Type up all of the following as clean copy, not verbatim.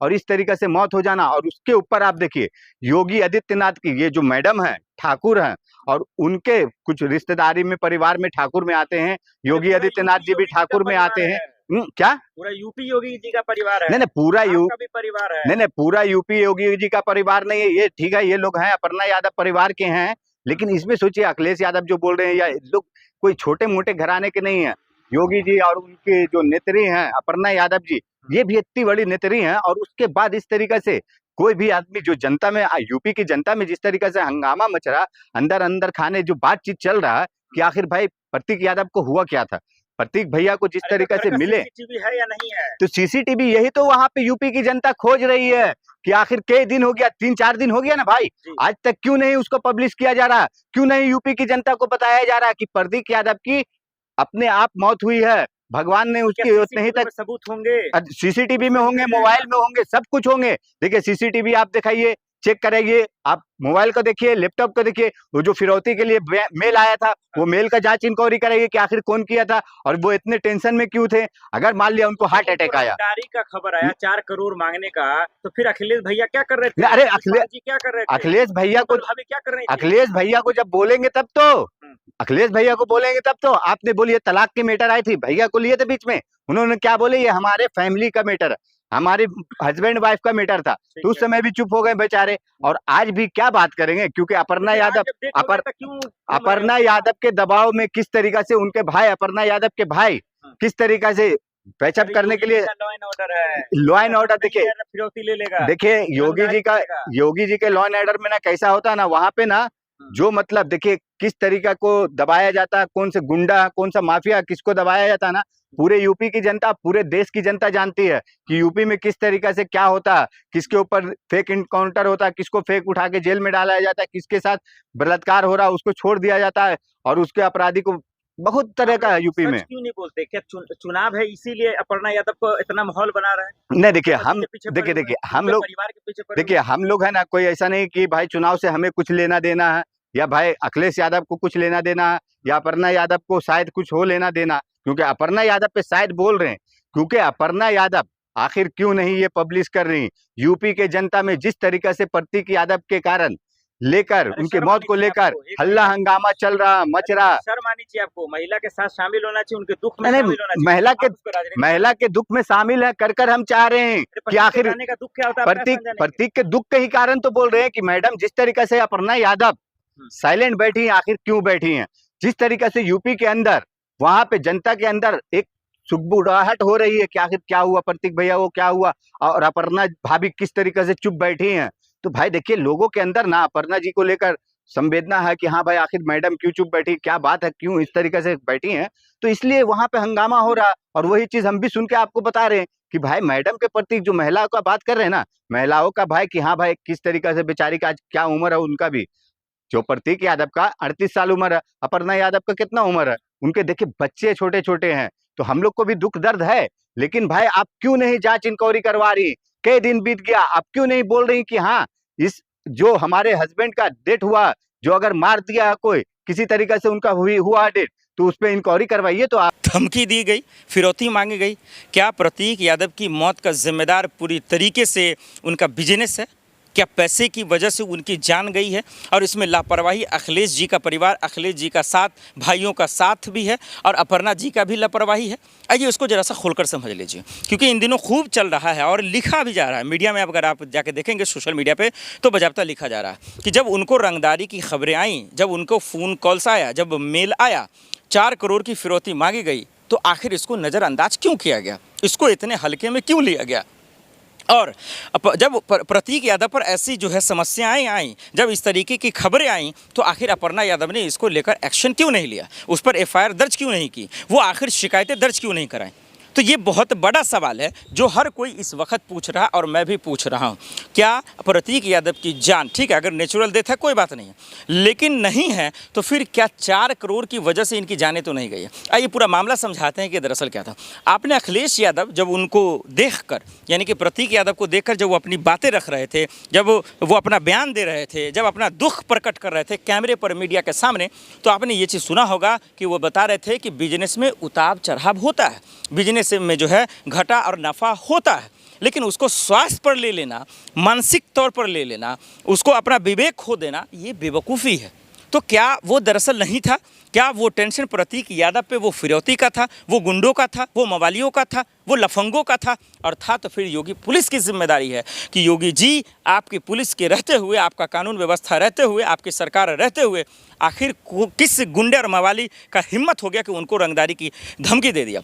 और इस तरीके से मौत हो जाना। और उसके ऊपर आप देखिए योगी आदित्यनाथ की ये जो मैडम है ठाकुर हैं, और उनके कुछ रिश्तेदारी में परिवार में ठाकुर में आते हैं, योगी आदित्यनाथ जी भी ठाकुर में आते हैं। क्या पूरा यूपी योगी जी का परिवार है? नहीं नहीं, पूरा आपका भी परिवार है? नहीं, पूरा यूपी योगी जी का परिवार नहीं है ये, ठीक है, ये लोग हैं अपर्णा यादव परिवार के हैं, लेकिन इसमें सोचिए अखिलेश यादव जो बोल रहे हैं, या लोग कोई छोटे मोटे घराने के नहीं है। योगी जी और उनके जो नेत्री हैं अपर्णा यादव जी, ये भी इतनी बड़ी नेत्री हैं, और उसके बाद इस तरीके से कोई भी आदमी जो जनता में, यूपी की जनता में जिस तरीके से हंगामा मच रहा, अंदर अंदर खाने जो बातचीत चल रहा है कि आखिर भाई प्रतीक यादव को हुआ क्या था, प्रतीक भैया को जिस तरीके से मिले, सीसीटीवी है या नहीं है? तो सीसीटीवी यही तो वहां पे यूपी की जनता खोज रही है कि आखिर कई दिन हो गया, 3-4 दिन हो गया ना भाई, आज तक क्यों नहीं उसको पब्लिश किया जा रहा, क्यों नहीं यूपी की जनता को बताया जा रहा कि प्रतीक यादव की अपने आप मौत हुई है, भगवान ने उसकी उतने ही तक सबूत होंगे, सीसीटीवी में होंगे, मोबाइल में होंगे, सब कुछ होंगे। देखिए सीसीटीवी आप दिखाइए, चेक करेंगे, आप मोबाइल को देखिए, लैपटॉप को देखिए, वो जो फिरौती के लिए मेल आया था, वो मेल का जांच इंक्वायरी करेंगे कि आखिर कौन किया था और वो इतने टेंशन में क्यों थे। अगर मान लिया उनको हार्ट अटैक आया, का खबर आया 4 करोड़ मांगने का, तो फिर अखिलेश भैया क्या कर रहे थे? अरे अखिलेश जी क्या कर रहे थे? अखिलेश भैया को क्या कर रहे थे? अखिलेश भैया को जब बोलेंगे तब तो, अखिलेश भैया को बोलेंगे तब तो। आपने बोलिए तलाक की मैटर आई थी, भैया को लिए थे बीच में, उन्होंने क्या बोले, ये हमारे फैमिली का मैटर है, हमारे हस्बैंड वाइफ का मैटर था, तो उस समय भी चुप हो गए बेचारे। और आज भी क्या बात करेंगे, क्योंकि अपर्णा यादव के दबाव में किस तरीके से उनके भाई, अपर्णा यादव के भाई किस तरीके से पैचअप करने के लिए लॉ एंड ऑर्डर, देखिए योगी जी के लॉ एंड ऑर्डर में ना कैसा होता है ना, वहां पे ना जो मतलब देखिए किस तरीका को दबाया जाता है, कौन से गुंडा कौन सा माफिया किसको दबाया जाता है ना, पूरे यूपी की जनता, पूरे देश की जनता जानती है कि यूपी में किस तरीके से क्या होता है, किसके ऊपर फेक इनकाउंटर होता है, किसको फेक उठा के जेल में डाला जाता है, किसके साथ बलात्कार हो रहा है उसको छोड़ दिया जाता है, और उसके अपराधी को बहुत तरह का है यूपी में। क्यों नहीं बोलते? क्या चुनाव है इसीलिए अपर्णा यादव को इतना माहौल बना रहा है? नहीं देखिए हम हम लोग परिवार के पीछे देखिए हम लोग है ना, कोई ऐसा नहीं कि भाई चुनाव से हमें कुछ लेना देना है, या भाई अखिलेश यादव को कुछ लेना देना है, या अपर्णा यादव को शायद कुछ हो लेना देना, क्योंकि अपर्णा यादव पे शायद बोल रहे हैं, क्योंकि अपर्णा यादव आखिर क्यों नहीं ये पब्लिश कर रही, यूपी के जनता में जिस तरीके से प्रतीक यादव के कारण लेकर उनकी मौत को लेकर हल्ला हंगामा चल रहा, मच रहा। शर्म आनी चाहिए आपको, महिला के साथ शामिल होना चाहिए, उनके दुख में शामिल होना चाहिए। महिला के दुख में शामिल है कर हम चाह रहे हैं कि आखिर दुख क्या होता है, प्रतीक के दुख के ही कारण तो बोल रहे हैं कि मैडम जिस तरीके से अपर्णा यादव साइलेंट बैठी हैं, आखिर क्यों बैठी हैं, जिस तरीके से यूपी के अंदर वहां पे जनता के अंदर एक सुगबुड़ाहट हो रही है कि आखिर क्या हुआ, प्रतीक भैया को क्या हुआ, और अपर्णा भाभी किस तरीके से चुप बैठी हैं। तो भाई देखिए लोगों के अंदर ना अपर्णा जी को लेकर संवेदना है कि हाँ भाई आखिर मैडम क्यों चुप बैठी, क्या बात है, क्यों इस तरीके से बैठी हैं, तो इसलिए वहां पे हंगामा हो रहा। और वही चीज हम भी सुन के आपको बता रहे हैं कि भाई मैडम के प्रति जो महिलाओं का बात कर रहे हैं ना, महिलाओं का भाई कि हाँ भाई किस तरीके से बेचारी का आज क्या उम्र है, उनका भी जो प्रतीक यादव का 38 साल उम्र है, अपर्णा यादव का कितना उम्र है, उनके देखिए बच्चे छोटे छोटे हैं, तो हम लोग को भी दुख दर्द है। लेकिन भाई आप क्यों नहीं जांच इंक्वायरी करवा रही, कई दिन बीत गया, आप क्यों नहीं बोल रही कि हाँ इस जो हमारे हस्बैंड का डेथ हुआ, जो अगर मार दिया कोई किसी तरीके से उनका हुआ डेथ, तो उस पर इंक्वायरी करवाइए। तो आप धमकी दी गई, फिरौती मांगी गई, क्या प्रतीक यादव की मौत का जिम्मेदार पूरी तरीके से उनका बिजनेस है? क्या पैसे की वजह से उनकी जान गई है? और इसमें लापरवाही अखिलेश जी का परिवार, अखिलेश जी का साथ, भाइयों का साथ भी है, और अपर्णा जी का भी लापरवाही है। आइए उसको ज़रा सा खोलकर समझ लीजिए, क्योंकि इन दिनों खूब चल रहा है और लिखा भी जा रहा है मीडिया में। अगर आप जाके देखेंगे सोशल मीडिया पे तो बजाबता लिखा जा रहा है कि जब उनको रंगदारी की खबरें आईं, जब उनको फ़ोन कॉल्स आया, जब मेल आया, 4 करोड़ की फिरौती मांगी गई, तो आखिर इसको नज़रअंदाज क्यों किया गया, इसको इतने हल्के में क्यों लिया गया? और जब प्रतीक यादव पर ऐसी जो है समस्याएं आई, जब इस तरीके की खबरें आईं, तो आखिर अपर्णा यादव ने इसको लेकर एक्शन क्यों नहीं लिया, उस पर एफआईआर दर्ज क्यों नहीं की, वो आखिर शिकायतें दर्ज क्यों नहीं कराई? तो ये बहुत बड़ा सवाल है जो हर कोई इस वक्त पूछ रहा है, और मैं भी पूछ रहा हूँ। क्या प्रतीक यादव की जान, ठीक है अगर नेचुरल डेथ है कोई बात नहीं है, लेकिन नहीं है तो फिर क्या 4 करोड़ की वजह से इनकी जानें तो नहीं गई है? आइए पूरा मामला समझाते हैं कि दरअसल क्या था। आपने अखिलेश यादव जब उनको देखकर, यानी कि प्रतीक यादव को देखकर, जब वो अपनी बातें रख रहे थे, जब वो अपना बयान दे रहे थे, जब अपना दुख प्रकट कर रहे थे कैमरे पर मीडिया के सामने, तो आपने ये चीज़ सुना होगा कि वो बता रहे थे कि बिजनेस में उतार चढ़ाव होता है, बिजनेस में जो है घाटा और नफ़ा होता है, लेकिन उसको स्वास्थ्य पर ले लेना, मानसिक तौर पर ले लेना, उसको अपना विवेक खो देना, ये बेवकूफ़ी है। तो क्या वो दरअसल नहीं था? क्या वो टेंशन प्रतीक यादव पे वो फिरौती का था, वो गुंडों का था, वो मवालियों का था, वो लफंगों का था? और था तो फिर योगी पुलिस की जिम्मेदारी है कि योगी जी आपकी पुलिस के रहते हुए, आपका कानून व्यवस्था रहते हुए, आपकी सरकार रहते हुए आखिर किस गुंडे और मवाली का हिम्मत हो गया कि उनको रंगदारी की धमकी दे दिया,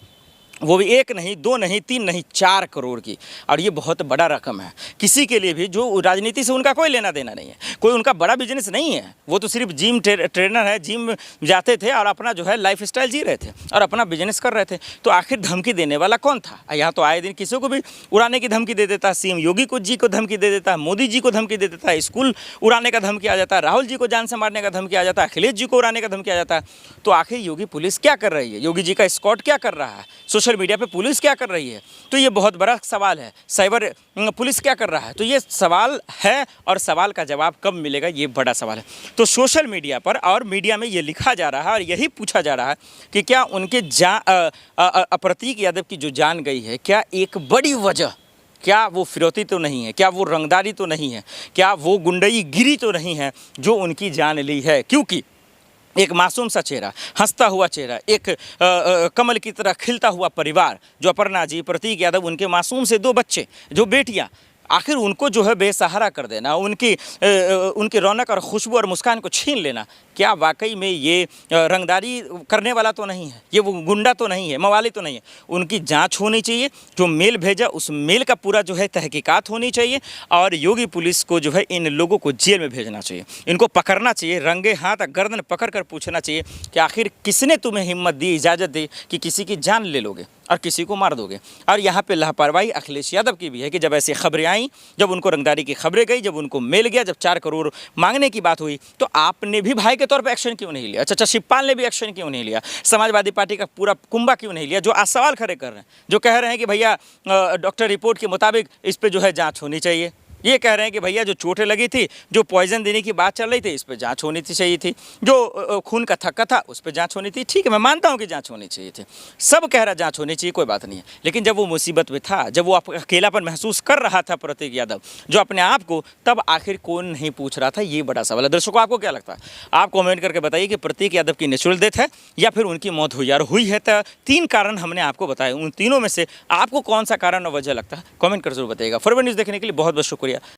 वो भी 1 नहीं, 2 नहीं, 3 नहीं, 4 करोड़ की। और ये बहुत बड़ा रकम है किसी के लिए भी जो राजनीति से उनका कोई लेना देना नहीं है, कोई उनका बड़ा बिजनेस नहीं है। वो तो सिर्फ जिम ट्रेनर है, जिम जाते थे और अपना जो है लाइफस्टाइल जी रहे थे और अपना बिजनेस कर रहे थे। तो आखिर धमकी देने वाला कौन था? यहाँ तो आए दिन किसी को भी उड़ाने की धमकी दे देता है। सीएम योगी को जी को धमकी दे देता है, मोदी जी को धमकी दे देता है, स्कूल उड़ाने का धमकी आ जाता है, राहुल जी को जान से मारने का धमकी आ जाता है, अखिलेश जी को उड़ाने का धमकी आ जाता है। तो आखिर योगी पुलिस क्या कर रही है? योगी जी का स्क्वाड क्या कर रहा है? सोशल मीडिया पे पुलिस क्या कर रही है? तो ये बहुत बड़ा सवाल है। साइबर पुलिस क्या कर रहा है? तो ये सवाल है और सवाल का जवाब कब मिलेगा, ये बड़ा सवाल है। तो सोशल मीडिया पर और मीडिया में ये लिखा जा रहा है और यही पूछा जा रहा है कि क्या उनके प्रतीक यादव की जो जान गई है, क्या एक बड़ी वजह, क्या वो फिरौती तो नहीं है, क्या वो रंगदारी तो नहीं है, क्या वो गुंडई गिरी तो नहीं है जो उनकी जान ली है? क्योंकि एक मासूम सा चेहरा, हंसता हुआ चेहरा, एक कमल की तरह खिलता हुआ परिवार, जो अपर्णा जी, प्रतीक यादव, उनके मासूम से 2 बच्चे, जो बेटियां, आखिर उनको जो है बेसहारा कर देना, उनकी रौनक और खुशबू और मुस्कान को छीन लेना, क्या वाकई में ये रंगदारी करने वाला तो नहीं है? ये वो गुंडा तो नहीं है, मवाली तो नहीं है? उनकी जांच होनी चाहिए। जो मेल भेजा उस मेल का पूरा जो है तहकीकात होनी चाहिए और योगी पुलिस को जो है इन लोगों को जेल में भेजना चाहिए, इनको पकड़ना चाहिए, रंगे हाथ गर्दन पकड़ कर पूछना चाहिए कि आखिर किसने तुम्हें हिम्मत दी, इजाज़त दी कि किसी की जान ले लोगे और किसी को मार दोगे? और यहाँ पे लापरवाही अखिलेश यादव की भी है कि जब ऐसी खबरें आई, जब उनको रंगदारी की खबरें गई, जब उनको मिल गया, जब 4 करोड़ मांगने की बात हुई, तो आपने भी भाई के तौर पे एक्शन क्यों नहीं लिया? चाचा शिवपाल ने भी एक्शन क्यों नहीं लिया? समाजवादी पार्टी का पूरा कुंबा क्यों नहीं लिया? जो आज सवाल खड़े कर रहे हैं, जो कह रहे हैं कि भैया डॉक्टर रिपोर्ट के मुताबिक इस पर जो है जाँच होनी चाहिए, ये कह रहे हैं कि भैया जो चोटें लगी थी, जो पॉइजन देने की बात चल रही थी, इस पर जांच होनी चाहिए थी, जो खून का थक्का था उस पर जांच होनी थी। ठीक है, मैं मानता हूं कि जांच होनी चाहिए थी, सब कह रहा जांच होनी चाहिए, कोई बात नहीं है। लेकिन जब वो मुसीबत में था, जब वो अकेलापन महसूस कर रहा था प्रतीक यादव जो अपने आप को, तब आखिर कौन नहीं पूछ रहा था? ये बड़ा सवाल है। दर्शकों, आपको क्या लगता है? आप कॉमेंट करके बताइए कि प्रतीक यादव की नेचुरल डेथ है या फिर उनकी मौत हुई? यार हुई है तो 3 कारण हमने आपको बताए, उन तीनों में से आपको कौन सा कारण और वजह लगता है? कॉमेंट कर जरूर बताइएगा। फॉरवर्ड न्यूज़ देखने के लिए बहुत बहुत शुक्रिया।